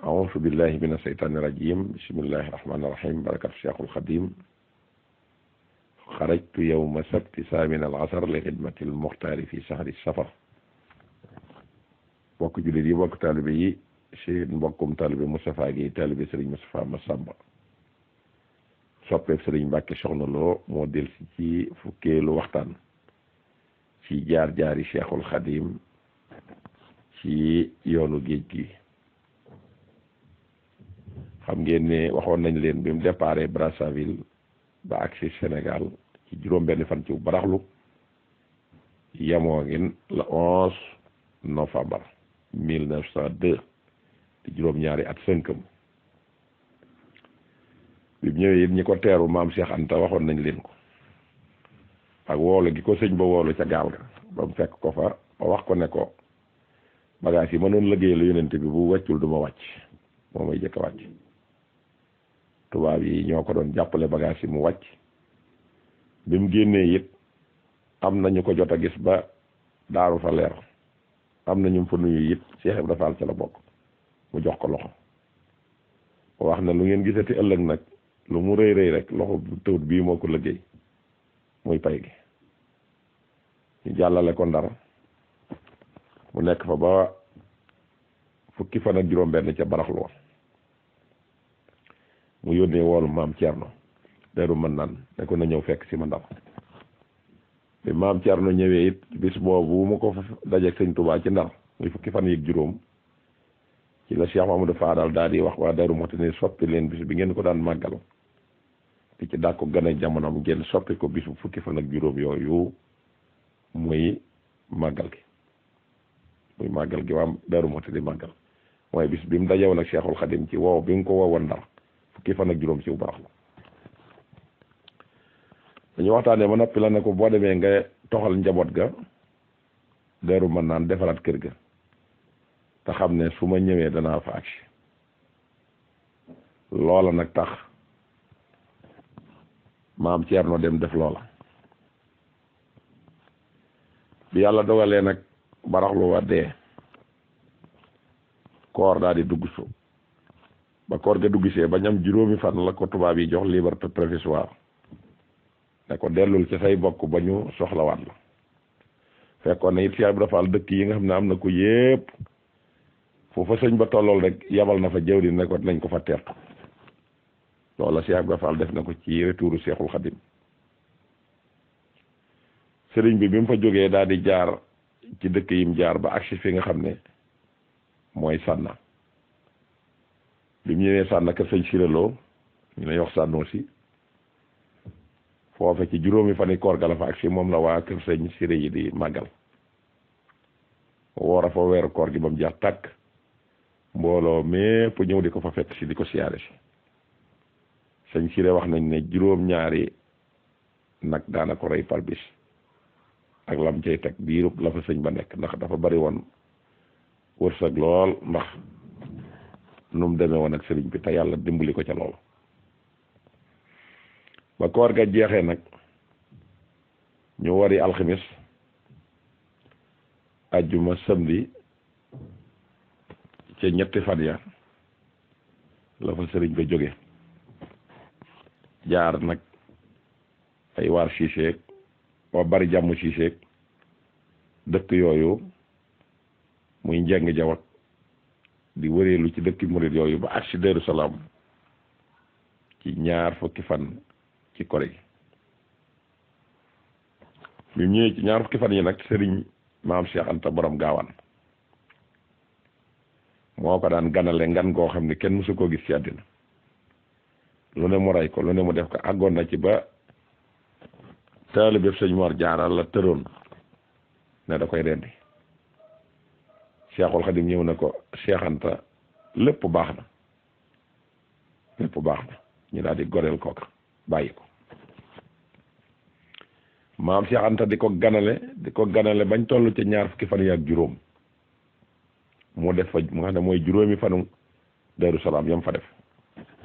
أعوذ بالله من الشيطان الرجيم بسم الله الرحمن الرحيم بركة الشيخ الخديم خرجت يوم سبت 8 العصر لخدمة المختار في شهر السفر bokk jullit yi bokk taalibe yi si mbokkum taalibe Moustapha Guèye taalibe Serigne Moustapha Massamba soppeeb Serigne Mbacke Soxna Lo moo delsi ci fukkeelu waxtaan ci jaar-jaari Cheikhul Khadim ci yoonu géej gi. xam ngeen ne waxoon nañ leen bi mu déparé Brazzaville ba agsi Sénégal ci juróom-benn fan ci baraxlu yamoo ngin le 11 novembre 1902 di juróom-ñaari at sënkam bi mu ñëwee it ñi ko teeru maam Cheikh Anta waxoon nañ leen ko ak woolu gi ko sëñ ba woolu ca gaal ga ba mu fekk ko fa ba wax ko ne ko bagage yi ma doon liggéeyal yonent bi bu wàccul du ma wàcc moo may jëkk a wàcc tubaab yi ñoo ko doon jàppale bagage yi mu wàcc bi mu génnee it am nañu ko jot a gis ba daaru fa leer am na ñu fa nuyu it Cheikh Ibrahima Fall ca la bokk mu jox ko loxo wax na lu ngeen gisati ëllëg nag lu mu rëy rëy rek loxo bu tëwut bii moo ko liggéey muy pay gi ñu jàllale ko Ndar mu nekk fa ba fukki fan ak juróom-benn ca baraxlu woon mu yónnee woolu maam Thierno deru mën naan ne ko na ñëw fekk si ma Ndar bi maam Thierno ñëwee it bis boobu mu ko dajeeg sëñ Touba ci Ndar muy fukki fan yëg juróom ci la Cheikh Mamadou Fadal daal di wax waa Darou Mouhty ne soppi leen bis bi ngeen ko daan màggal di ci dàkku gën a jamonoom ngeen soppi ko bisu fukki fan ak juróom yooyu muy màggal gi waa Darou Mouhty di màggal mooy bis bi mu dajewoon ak Cheikhul Khadim ci wow bi nga ko woowoon Ndar fukki fan ak juróom ci barax la dañu waxtaanee ba noppi la ne ko boo demee nga toxal njaboot ga deru mën naan defaraat kër ga te xam ne su ma ñëwee danaa fa agsi loola nag tax maam Thierno dem def loola bi yàlla dogalee nag baraxlu wa dee koor daal di dugg su ba koor ga duggsee ba ñam juróomi fan la ko tubaab yi jox liberté provisoire ne ko dellul ci say bokk ba ñu soxlawaat la fekkoon na it Cheikh Ibrahima Fall dëkk yi nga xam ne am na ko yépp foofa sëñ ba tollool rek yabal na fa jëwri ne ko nañ ko fa teertu loola Cheikh Ibrahima Fall def na ko ci retouru Cheikhul Khadim sëriñ bi mu fa jógee daal di jaar ci dëkk yim jaar ba agsi fi nga xam ne mooy Sànna bi mu ñëwee Sànna kër sëñ Siréloo ñu lay wax Sànnoo si foofe ci juróomi fani koor ga la fa agsi moom la waa kër sëñ Siré yi di màggal woor a fa weeru koor gi ba mu jeex tàkk mbooloo mépp ñëw di ko fa fekk si di ko siyaare si sëñ Siré wax nañ ne juróom-ñaari nag daana ko rey par bis ak lam cay teg biirub la fa sëñ ba nekk ndax dafa bari woon wërsëg lool ndax nu mu demee woon ak sëriñ bi te yàlla dimbali ko ca lool ba koor ga jeexee nag ñu wari alxamis ajjuma samedi ca ñetti fan ya la fa sëriñ ba jóge jaar nag ay waar Cissé waa bari jàmm Cissé dëkk yooyu muy njeng jawat di wëreelu ci dëkki murid yooyu ba agsi Daaru Salaam ci ñaar fukki fan ci kore gi bi ñëwee ci ñaar fukki fan yi nag sëriñ maam Cheikh Anta borom gaawaan moo ko daan ganale ngan goo xam ne kenn mësu koo gis ci àddina lu ne mu rey ko lu ne mu def ko àggoon na ci ba taalibe sëñ Mor Jaara la tëroon ne da koy rendi Cheikhul Khadim ñëw na ko Cheikh Anta lépp baax na ñu daal di goreel kooka bàyyi ko maam Cheikh Anta di ko ganale bañ toll ca ñaar fukki fan yi ak juróom mu def fa mu xam ne mooy juróomi fanu Daaru Salaam yam fa def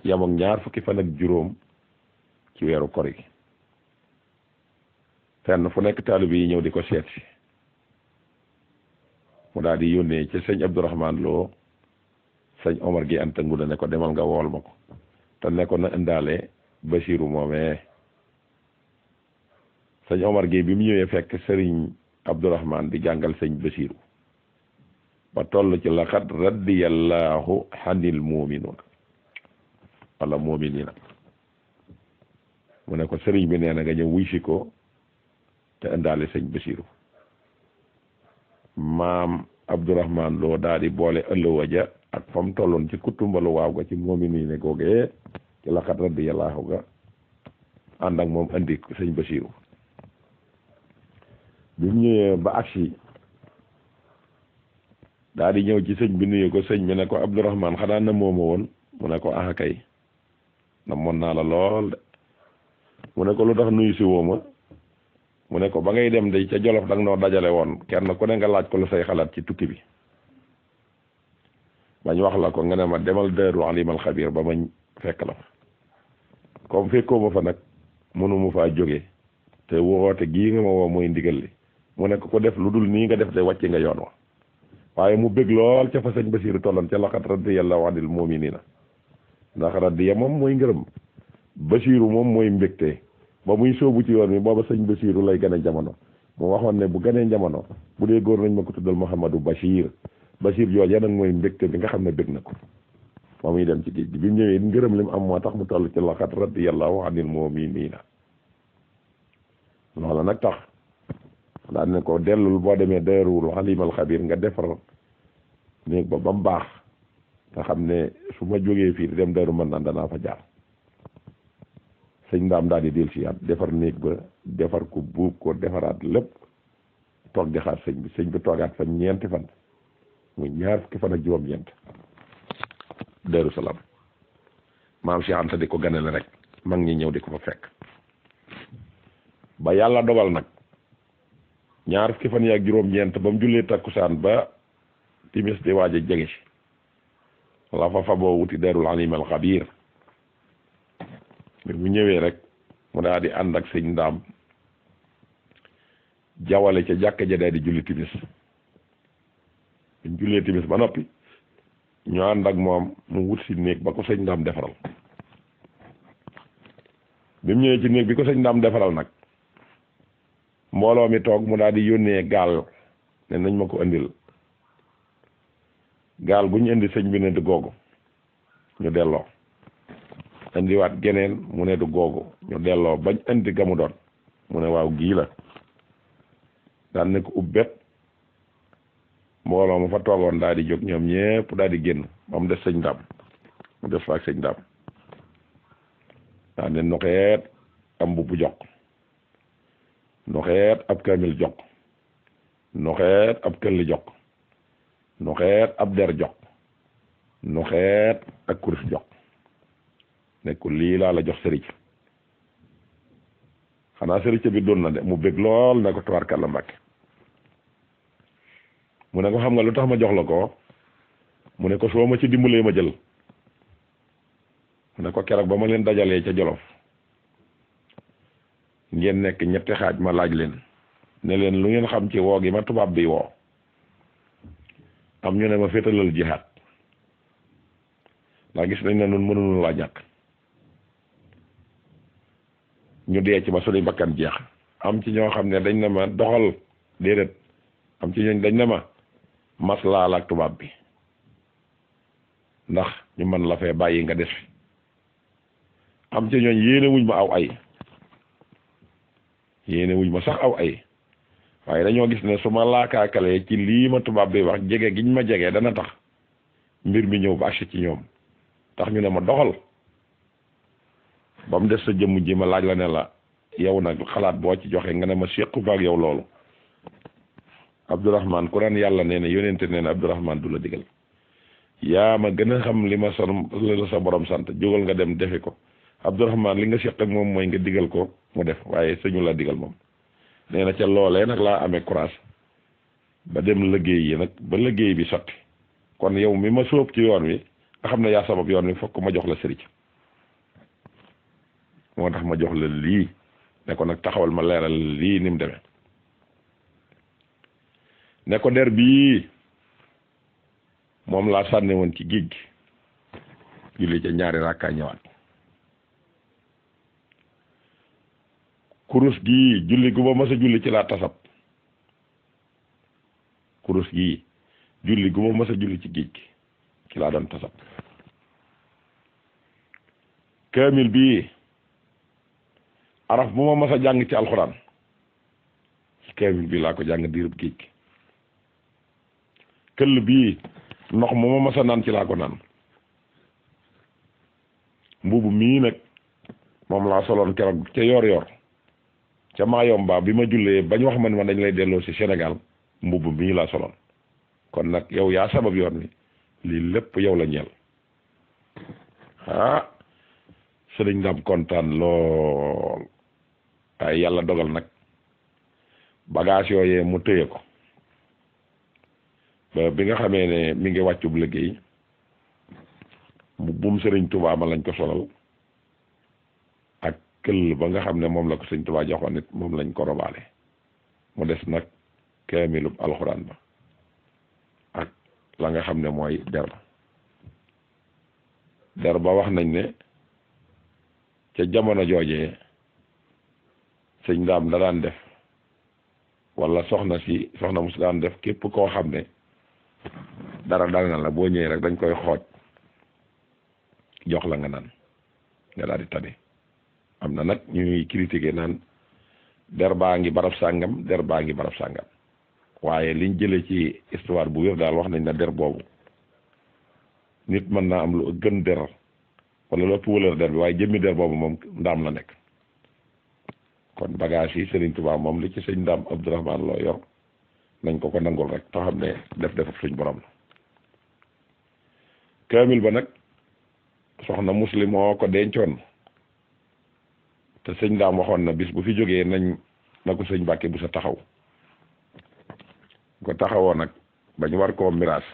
yam ak ñaar fukki fan ak juróom ci weeru kori gi fenn fu nekk taalibe yi ñëw di ko seet si mu daal di yónnee ci sëñ Abdourahmane Lo sëñ Omar gi Anta Nguda ne ko demal nga wool ma ko te ne ko na indaale Basiiru moomee sëñ Omar gi bi mu ñëwee fekk sëriñ Abdourahman di jàngal sëñ Basiiru ba toll ci laqad radiyallahu anil mu'minina wala mu'minina mu ne ko sëriñ bi nee na nga ñëw wuy si ko te indaale sëñ Basiiru maam Abdourahman loo daal di boole ëllëwa ja ak fa mu tolloon ci kutumbalu waaw ga ci mu'minina googee ci laqad radiyallahu ga ànd ak moom indi sëñ Basiiru bi mu ñëwee ba agsi daal di ñëw ci sëñ bi nuyu ko sëñ bi ne ko Abdourahman xanaa na mooma woon mu ne ko ah kay na moon naa la lool de mu ne ko lu tax nuyu si wooma mu ne ko ba ngay dem de ca Jolof danga noo dajale woon kenn ku ne nga laaj ko la say xalaat ci tukki bi bañ wax la ko nga ne ma demal Daaru Alimal Xabiir ba mañ fekk la fa comme fekkoo ma fa nag mënuma faa jóge te woote gii nga ma woo mooy ndigal li mu ne ko def lu dul nii nga def de wàcc nga yoon wa waaye mu bëgg lool ca fa sëñ Basiiru tolloon ca laqad radiyallahu anil mu'minina ndax radiya moom mooy ngërëm Basiiru moom mooy mbégte ba muy soobu ci yoon wi booba sëñ Basiiru lay gën a jamono mu waxoon ne bu gënee jamono bu dee góor nañ ma ko tuddal Mouhamadou Bachir Bachir jooja nag mooy mbégte bi nga xam ne bëgg na ko ba muy dem ci géej gi bi mu ñëwee ngërëm li mu am moo tax mu toll ci laqad radiyallahu anil mu'minina loola nag tax daan ne ko dellul boo demee Daarul Alimal Xabiir nga defar néeg ba mu baax nga xam ne su ma jógee fii di dem Daaru Manaan danaa fa jaar sëñ Ndaam daal di del si yaat defar néeg ba defar ko buub ko defaraat lépp toog di xaar sëñ bi toogaat fa ñeenti fan muy ñaar fukki fan ak juróom-ñeent Daaru Salaam maam Cheikh Anta di ko ganale rek mag ñi ñëw di ko fa fekk ba yàlla dogal nag ñaar fukki fan yaak juróom-ñeent ba mu jullee takkusaan ba timis di waaj a jege si la fa boo wuti Daarul Alimal Xabiir bi mu ñëwee rek mu daal di ànd ak sëñ Ndaam jawale ca jàkka ja daal di julli timis buñ jullee timis ba noppi ñu ànd ak moom mu wut si néeg ba ko sëñ Ndaam defaral bi mu ñëwee ci néeg bi ko sëñ Ndaam defaral nag mbooloo mi toog mu daal di yónnee gaal ne nañ ma ko indil gaal gu ñu indi sëñ bi ne du googu ñu delloo indiwaat geneen mu ne du googu ñu delloo bañ indi gamu doon mu ne waaw gii la daan ne ko ubbet mbooloo ma fa toogoon daal di jóg ñoom ñépp daal di génn ba mu des sëñ Ndaam mu des fa ak sëñ Ndaam daan ne noxeet am mbubb jox noxeet ab kamil jox noxeet ab këlli jox noxeet ab der jox noxeet ak kurus jox nekkul lii laa la jox sëriñ xanaa sëriñ bi doon na de mu bëgg lool ne ko tabarkalla Mbàkke mu ne ko xam nga lu tax ma jox la ko mu ne ko soo ma ci dimbalee ma jël mu ne ko keroog ba ma leen dajalee ca Jolof ngeen nekk ñetti xaaj ma laaj leen ne leen lu ngeen xam ci woo gi ma tubaab bi woo am ñu ne ma féetalal jihaad ndax gis nañ ne nun mënuñu laa ñàkk ñu dee ci ba suñu bakkan jeex am ci ñoo xam ne dañ ne ma doxal déedéet am ci ñooñ dañ ne ma maslaal ak tubaab bi ndax ñu mën la fee bàyyi nga des fi am ci ñooñ yéene wuñ ma aw ay yéene wuñ ma sax aw ay waaye dañoo gis ne su ma laakaakalee ci lii ma tubaab bi wax jege giñ ma jege dana tax mbir mi ñëw ba agsi ci ñoom tax ñu ne ma doxal ba mu des sa jëmm ji ma laaj la ne la yow nag xalaat boo ci joxe nga ne ma séqu baag yow loolu Abdourahman ku naan yàlla nee na yonente nee na Abdourahman du la digal yaa ma gën a xam li ma la sa borom sant jógal nga dem defi ko Abdourahman li nga séq ak moom mooy nga digal ko mu def waaye suñu la digal moom nee na ca loolee nag laa amee courage ba dem liggéey yi nag ba liggéey bi sotti kon yow mi ma sóob ci yoon wi nga xam ne yaa sabab yoon wi fokk ma jox la sëriñ moo tax ma jox la lii ne ko nag taxawal ma leeral lii ni mu demee ne ko der bii moom laa sànni woon ci géej gi julli ca ñaari rakkaa ñëwaat. kurus gii julli gu ma mës a julli ci laa tasab kurus gii julli gu ma mës a julli ci géej gi ci laa doon tasab. kaamil bii araf bu ma mës a jàng ci alxuraan ci kaamil bii laa ko jàng diirub géej gi. këll bii ndox mu ma mës a naan ci laa ko naan. mbubu mii nag moom laa soloon keroog ca yor ca Mayomba bi ma jullee bañ wax man dañ lay delloo ci Sénégal mbubu mii laa soloon. kon nag yow yaa sabab yoon wi lii lépp yow la ñeel. sëriñ Ndam kontaan lool waaye yàlla dogal nag bagage yooyee mu tëye ko ba bi nga xamee ne mi ngi wàccub liggéey mu bum sëriñ Tuubaa ma lañ ko solal ak këll ba nga xam ne moom la ko sëriñ Tuubaa joxoon nit moom lañ ko robaale mu des nag kaamilub alxuraan ba ak la nga xam ne mooy der ba wax nañ ne ca jamono joojee sëñ Ndaam da daan def wala soxna mu si daan def képp koo xam ne dara dal na la boo ñëwee rek dañ koy xooj jox la nga naan nga daal di tane. am na nag ñuy critiquer naan der baa ngi barab sàngam der baa ngi barab sàngam waaye liñ jëlee ci histoire bu wér daal wax nañ na der boobu nit mën naa am lu gën der wala lu ëpp wëlër der bi waaye jëmmi der boobu moom Ndaam la nekk. kon bagage yi Serigne Touba moom li ci sëñ Ndaam Abdourahmane loo yor nañ ko nangul rek te xam ne def suñ borom la. kaamil ba nag soxna muslim moo ko dencoon te sëñ Ndaam waxoon na bis bu fi jógee na ko sëñ Mbàkke bu sa taxaw ko taxawoo nag bañ war koo miraas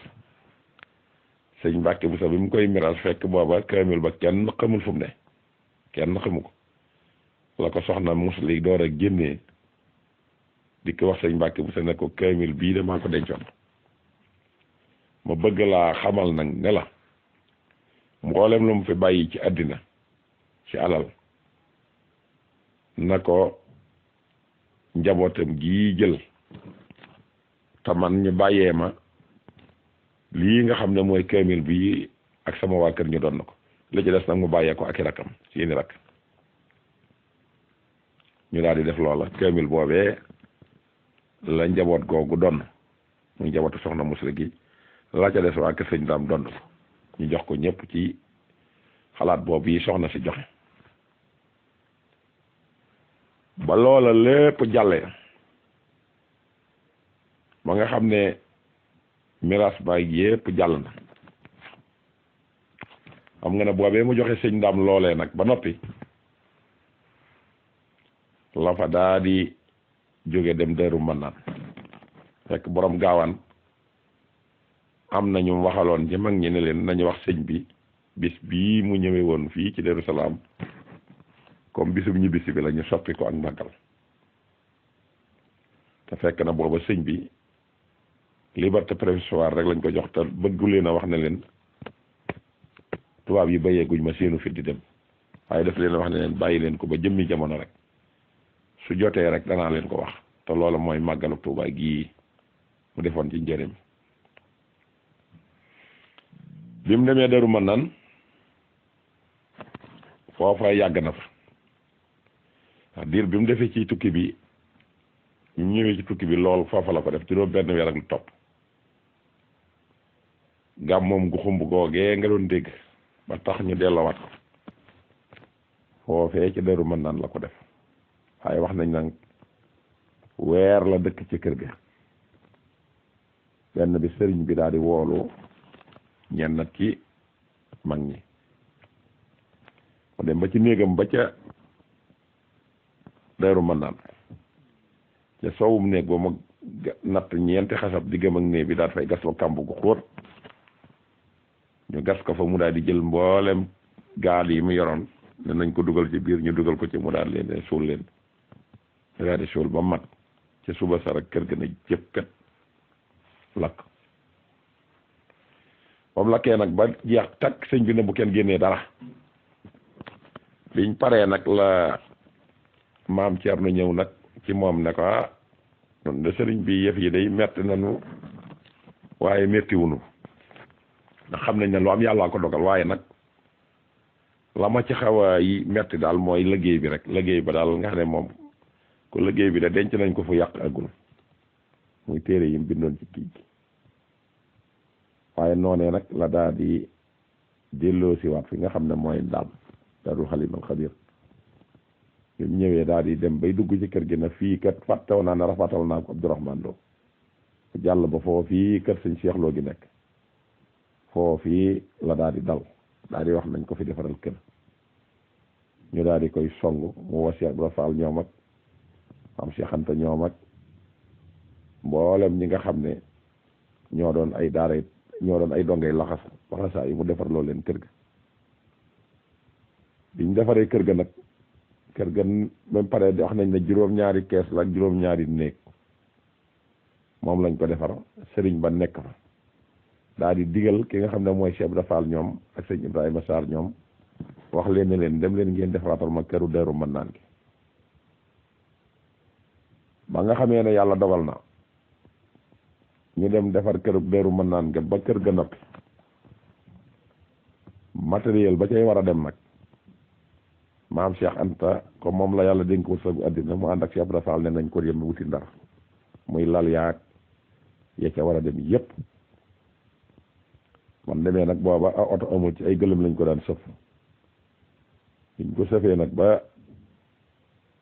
sëñ Mbàkke bu sa bi mu koy miraas fekk booba kaamil ba kenn xamul fu mu ne kenn xamu ko la ko soxna musli door a génnee di ko wax sëñ Mbàkke bu sa ne ko kaamil bii de maa ko dencoon. ma bëgg laa xamal nag ne la mboolem lu mu fi bàyyi ci àddina ci alal na ko njabootam gii jël te man ñu bàyyee ma lii nga xam ne mooy kaamil bi ak sama waa kër ñu doon na ko li ci des nag mu bàyyee ko ak i rakkam seeni rakk ñu daal di def loola kaamil boobee la njaboot googu doon muy njabootu soxna musli gi la ca des waa kër sëñ Ndaam doon ko ñu jox ko ñëpp ci xalaat boobu yi soxna si joxe ba loola lépp jàlle ba nga xam ne miraas baay yépp jàll na xam nga ne boobee mu joxe sëñ Ndaam loolee nag ba noppi la fa daa di jóge dem Daaru Manaan fekk borom gaawaan am nañu waxaloon ci mag ñi ne leen nañu wax sëñ bi bis bii mu ñëwee woon fii ci Daaru Salaam comme bisum ñibbisi bi la ñu soppi ko ak màggal te fekk na booba sëñ bi liberté provisoire rek lañ ko jox te bëggu leen a wax ne leen tubaab yi bayeeguñ ma seenu fit di dem waaye daf leen a wax ne leen bàyyi leen ko ba jëmmi jamono rek su jotee rek danaa leen ko wax te loolu mooy màggalu Tuubaa gii mu defoon ci njëriñ bi mu demee Daaru Manaan foofa yàgg na fa ndax diir bi mu defee ci tukki bi ñu ñëwee ci tukki bi lool foofa la ko def juróom benn weer ak lu topp gàm moom gu xumb googee nga doon dégg ba tax ñu delloowaat ko foofee ci Daaru Manaan la ko def waaye wax nañ nag weer la dëkk ci kër ga benn bi sëriñ bi daal di woolu ñenn ci mag ñi mu dem ba ci néegam ba ca Daaru Manaan ca soowum néeg ba ma natt ñeenti xasab diggam ak néeg bi daal fay gas fa kàmb gu xóot ñu gas ko fa mu daal di jël mboolem gaal yi mu yoroon ne nañ ko dugal ci biir ñu dugal ko ci mu daal leen suul leen ñu daal di suul ba mat ci suba sa rek kër ga na jëppet lakk moom lakkee nag ba jeex takk sëñ bi ne bu kenn génnee dara biñ paree nag la maam Thierno ñëw nag ci moom ne ko ah noonu de sëriñ bi yëf yi day metti nañu waaye mettiwunu ndax xam nañ ne lu am yàllaa ko dogal waaye nag la ma ci xaw a yi metti daal mooy liggéey bi rek liggéey ba daal nga xam ne moom ko liggéey bi de denc nañ ko fu yàq agul muy téere yi mu bindoon ci kii gi waaye noonee nag la daal di delloo si waat fi nga xam ne mooy daam darul xalimal xabir bi mu ñëwee daal di dem bay dugg ci kër gi na fii kat fàttaw naa ne rafatal naa ko Abdourahmane Lo jàll ba foofii kër sëñ Cheikh Lo gi nekk foofii la daal di dal daal di wax nañ ko fi defaral kër ñu daal di koy song mu wasi ak Rafal ñoom ak am Cheikh Anta ñoom ak mboolem ñi nga xam ne ñoo doon ay daara ñoo doon ay dongay laxasaa yi mu defar loo leen kër ga biñ defaree kër ga nag kër ga même pare wax nañ ne juróom-ñaari kees la ak juróom-ñaari néeg moom lañ ko defar sëriñ ba nekk fa daal di digal ki nga xam ne mooy Cheikh Rafal ñoom ak sëñ Ibrahima Sarr ñoom wax leen ne leen dem leen ngeen defaraatal ma këru Daaru Mannaan gi ba nga xamee ne yàlla dogal na ñu dem defar këru Daaru Mannaan ga ba kër ga noppi matériel ba cay war a dem nag maam Cheikh Anta comme moom la yàlla dénk ko sa àddina mu ànd ak Cheikh Rafal ne nañ ko yem wuti Ndar muy lal yaag ya ca war a dem yépp man demee nag booba oto amul ci ay gëlëm lañ ko daan sëf biñ ko sëfee nag ba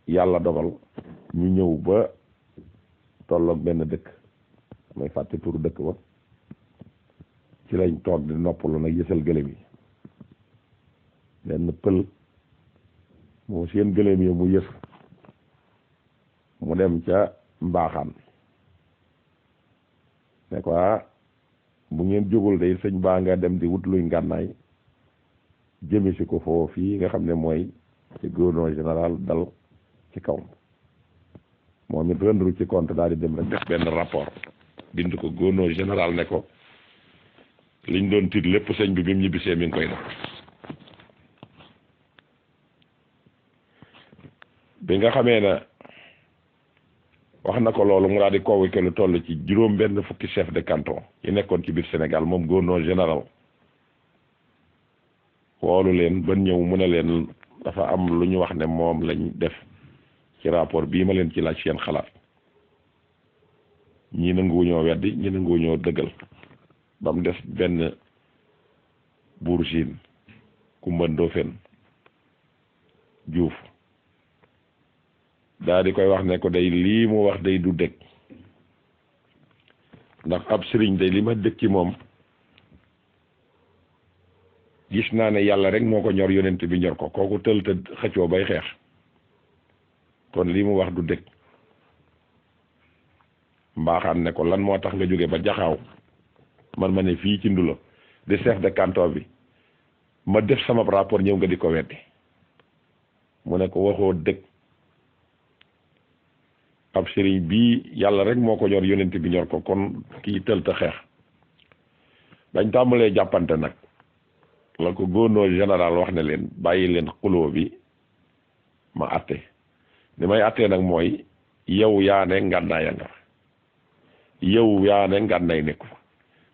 yàlla dogal ñu ñëw ba tolloog benn dëkk may fàtte turu dëkk ba ci lañ toog di noppalu nag yësal gëlëm yi benn pël moo seen gëlëm yi mu yës mu dem ca mbaaxaan ne ko bu ngeen jógul day sëñ baa nga dem di wut luy ngànnaay jëmi si ko foofu fii nga xam ne mooy ci gouverneur général dal ci kaw moom it rendre ci compte daal di dem rek def benn rapport bind ko gouverneur général ne ko liñ doon tiit lépp sëñ bi mu ñibbisee mi ngi koy def bi nga xamee ne wax na ko loolu mu daal di convoqué lu toll ci juróom benn fukki chef de canton yi nekkoon ci biir Sénégal moom gouverneur général woolu leen ba ñëw mu ne leen dafa am lu ñu wax ne moom lañ def ci rapport bii ma leen ci laaj seen xalaat ñii nanguwuñoo weddi ñi nanguwuñoo dëggal ba mu des benn buur Siin Kumba Ndoofeen Juuf daa di koy wax ne ko day lii mu wax day du dëgg ndax ab sëriñ day li ma dëkk ci moom gis naa ne yàlla rek moo ko ñor yonent bi ñor ko kooku tël te xëccoo bay xeex kon lii mu wax du dëgg mbaaxaan ne ko lan moo tax nga jóge ba jaxaaw man ma ne fii ci Ndulo di chef de canton bi ma def sama rapport ñëw nga di ko weddi mu ne ko waxoo dëgg ab sëriñ bii yàlla rek moo ko ñor yonent bi ñor ko kon kii tël te xeex dañ tàmbalee jàppante nag la ko gouverneur général wax ne leen bàyyi leen xuloo bi ma atte li may attee nag mooy yow yaa ne ngànnaaya nga yow yaa ne ngànnaay nekku fa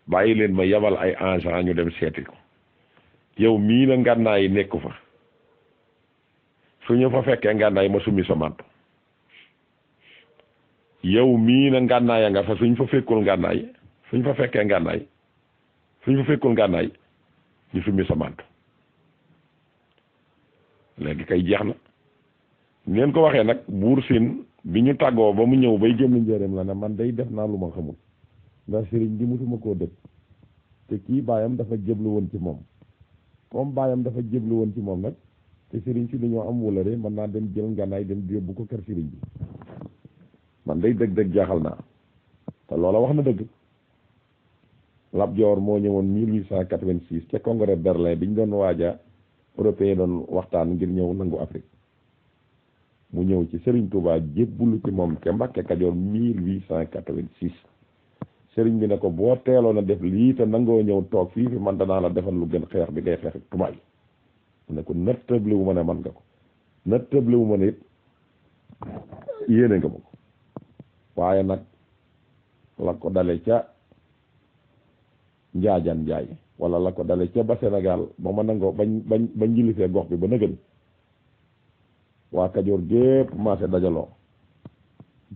bàyyi leen ma yebal ay agent ñu dem seeti ko yow mii na ngànnaay nekku fa su ñu fa fekkee ngànnaay ma summi sa manto yow mii na ngànnaaya nga fa suñ fa fekkul ngànnaay suñ fa fekkee ngànnaay suñ fa fekkul ngànnaay ñu summi sa manto léegi kay jeex na ngeen ko waxee nag buur Siin bi ñu tàggoo ba mu ñëw bay génn njëreem la ne man day def naa lu ma xamul ndax sëriñ bi musuma koo dëkk te kii baayam dafa jëblu woon ci moom comme baayam dafa jëblu woon ci moom nag te sëriñ si dañoo am wulare mën naa dem jël ngànnaay dem yóbbu ko kër sëriñ bi man day dëgg-dëgg jaaxal naa te loola wax na dëgg Lat Joor moo ñëwoon 1886 ca congrès Berlin bi ñu doon waaja européen doon waxtaan ngir ñëw nangu Afrique mu ñëw ci Serigne Touba jébbulu ci moom ca Mbàkke Kajoor 1886 sëriñ bi ne ko boo teeloon a def lii te nangoo ñëw toog fii fi man danaa la defal lu gën xeex bi ngay xeex ak tubaab yi mu ne ko nattable wu ma ne man nga ko nattable wu ma ne it yéene nga ma ko waaye nag la ko dale ca Njaajaan Njaay wala la ko dale ca ba Sénégal ba ma nangoo bañ njilifee gox bi ba nëgën waa Kajoor gépp maase dajaloo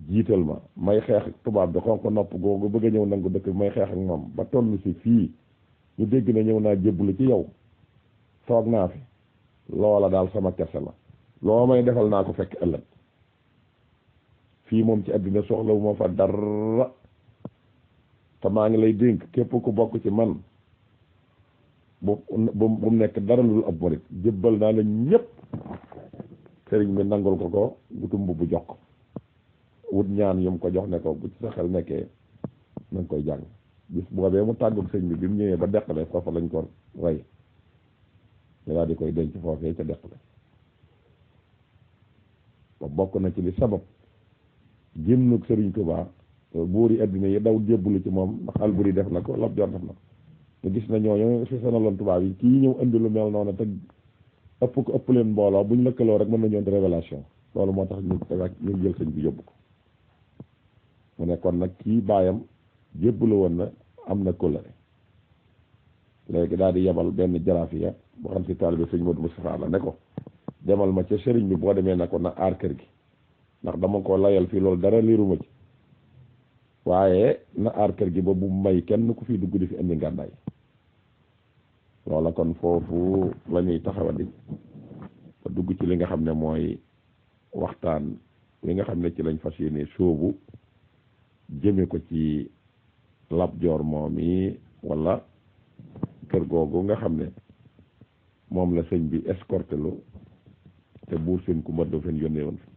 jiital ma may xeex ak tubaab bi xonq nopp googu bëgg a ñëw nangu dëkk bi may xeex ak moom ba toll si fii ñu dégg ne ñëw naa jébbalu ci yow toog naa fi loola daal sama kese la loo may defal naa ko fekk ëllëg fii moom ci àddina soxlawu ma fa dara te maa ngi lay dénk képp ku bokk ci man bu mu nekk dara lu ab murit jébbal naa la ñëpp sëriñ bi nangul ko wutum bu jox ko wut ñaan yum ko jox ne ko bu ci sa xel nekkee na nga koy jàng bis boobee mu tàggu sëñ bi mu ñëwee ba deqale foofa lañ ko rey ñu daal di koy denc foofee ca deqale ba bokk na ci li sabab génnug sëriñ Tuubaa buuri addina yi daw jébbalu ci moom ndax Alburi def na ko Lat Joor def na ko ñu gis na ñooñu fi sonaloon tubaab yi kii ñëw indi lu mel noonu te ëpp leen mbooloo buñ lëkkaloo rek mën nañoo indi révélation loolu moo tax ñu jël sëñ bi yóbbu ko mu ne kon nag kii baayam jébbalu woon na am na kóllëre léegi daal di yebal benn jaraafiya boo xam si taalibe sëñ Modou Moustapha la ne ko demal ma ca sëriñ bi boo demee na ko na aar kër gi ndax dama ko layal fii loolu dara liiruma ci waaye na aar kër gi ba bu may kenn ku fi dugg di fi indi ngàndaay loola kon foofu la ñuy taxawandi te dugg ci li nga xam ne mooy waxtaan li nga xam ne ci lañ fas yéene sóobu jëme ko ci Lat Joor moom yi wala kër googu nga xam ne moom la sëñ bi escorté lu te buur seen ku mbëdd fen yónnee woon fi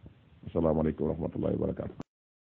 asalaamaaleykum wa rahmatullahi wa barakaatu